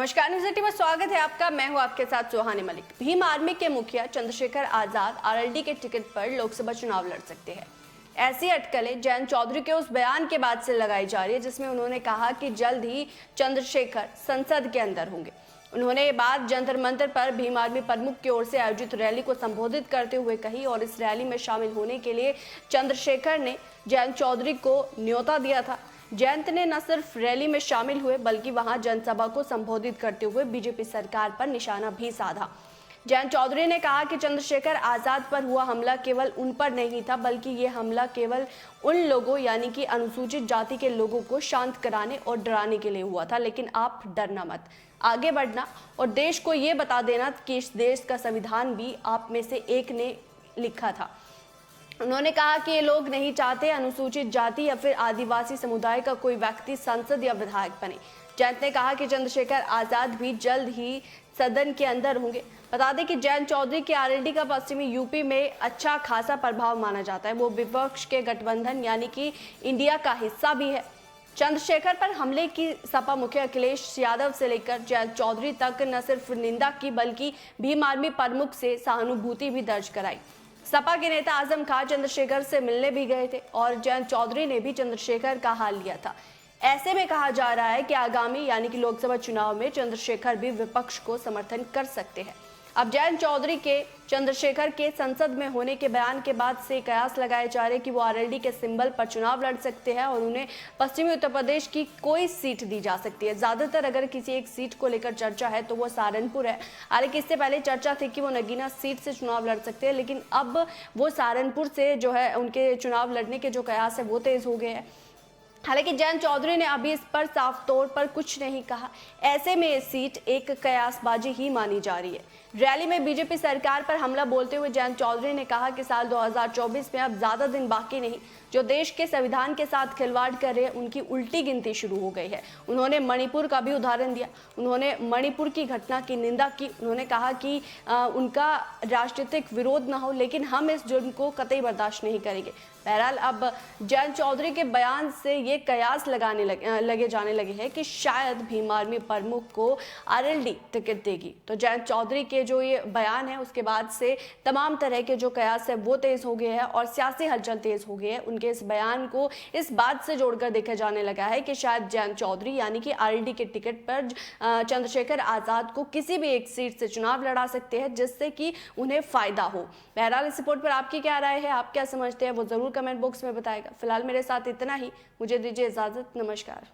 नमस्कार, न्यूज़ 18 में स्वागत है आपका। मैं हूं आपके साथ सुहानी मलिक। भीम आर्मी के मुखिया चंद्रशेखर आजाद आरएलडी के टिकट पर लोकसभा चुनाव लड़ सकते हैं। ऐसी अटकलें जयंत चौधरी के उस बयान के बाद से लगाई जा रही है जिसमें उन्होंने कहा कि जल्द ही चंद्रशेखर संसद के अंदर होंगे। उन्होंने ये बात जंतर मंतर पर भीम आर्मी प्रमुख की ओर से आयोजित रैली को संबोधित करते हुए कही और इस रैली में शामिल होने के लिए चंद्रशेखर ने जयंत चौधरी को न्योता दिया था। जयंत ने न सिर्फ रैली में शामिल हुए बल्कि वहां जनसभा को संबोधित करते हुए बीजेपी सरकार पर निशाना भी साधा। जयंत चौधरी ने कहा कि चंद्रशेखर आजाद पर हुआ हमला केवल उन पर नहीं था बल्कि ये हमला केवल उन लोगों यानी कि अनुसूचित जाति के लोगों को शांत कराने और डराने के लिए हुआ था। लेकिन आप डरना मत, आगे बढ़ना और देश को ये बता देना कि इस देश का संविधान भी आप में से एक ने लिखा था। उन्होंने कहा कि ये लोग नहीं चाहते अनुसूचित जाति या फिर आदिवासी समुदाय का कोई व्यक्ति सांसद या विधायक बने। जयंत ने कहा कि चंद्रशेखर आजाद भी जल्द ही सदन के अंदर होंगे। बता दें कि जयंत चौधरी के आरएलडी का पश्चिमी यूपी में अच्छा खासा प्रभाव माना जाता है। वो विपक्ष के गठबंधन यानी कि इंडिया का हिस्सा भी है। चंद्रशेखर पर हमले की सपा मुखिया अखिलेश यादव से लेकर जयंत चौधरी तक न सिर्फ निंदा की बल्कि भीम आर्मी प्रमुख से सहानुभूति भी दर्ज कराई। सपा के नेता आजम खान चंद्रशेखर से मिलने भी गए थे और जयंत चौधरी ने भी चंद्रशेखर का हाल लिया था। ऐसे में कहा जा रहा है कि आगामी यानी कि लोकसभा चुनाव में चंद्रशेखर भी विपक्ष को समर्थन कर सकते हैं। अब जयंत चौधरी के चंद्रशेखर के संसद में होने के बयान के बाद से कयास लगाए जा रहे कि वो आरएलडी के सिंबल पर चुनाव लड़ सकते हैं और उन्हें पश्चिमी उत्तर प्रदेश की कोई सीट दी जा सकती है। ज्यादातर अगर किसी एक सीट को लेकर चर्चा है तो वो सहारनपुर है। हालांकि इससे पहले चर्चा थी कि वो नगीना सीट से चुनाव लड़ सकते हैं, लेकिन अब वो सहारनपुर से जो है उनके चुनाव लड़ने के जो कयास है वो तेज हो गए हैं। हालांकि जयंत चौधरी ने अभी इस पर साफ तौर पर कुछ नहीं कहा। ऐसे में ये सीट एक कयासबाजी ही मानी जा रही है। रैली में बीजेपी सरकार पर हमला बोलते हुए जयंत चौधरी ने कहा कि साल 2024 में अब ज्यादा दिन बाकी नहीं। जो देश के संविधान के साथ खिलवाड़ कर रहे हैं उनकी उल्टी गिनती शुरू हो गई है। उन्होंने मणिपुर का भी उदाहरण दिया। उन्होंने मणिपुर की घटना की निंदा की। उन्होंने कहा कि उनका राजनीतिक विरोध ना हो लेकिन हम इस जुर्म को कतई बर्दाश्त नहीं करेंगे। बहरहाल अब जयंत चौधरी के बयान से ये कयास लगे जाने लगे हैं कि शायद भीम आर्मी प्रमुख को आरएलडी टिकट देगी। तो जयंत चौधरी के जो ये बयान है उसके बाद से तमाम तरह के जो कयास है वो तेज हो गए हैं और सियासी हलचल तेज हो गई है। उनके इस बयान को इस बात से जोड़कर देखा जाने लगा है कि शायद जयंत चौधरी यानी कि आरएलडी के टिकट पर चंद्रशेखर आजाद को किसी भी एक सीट से चुनाव लड़ा सकते हैं जिससे कि उन्हें फायदा हो। बहरहाल इस रिपोर्ट पर आपकी क्या राय है, आप क्या समझते हैं, वो जरूर कमेंट बॉक्स में बताएगा। फिलहाल मेरे साथ इतना ही, मुझे दीजिए इजाजत। नमस्कार।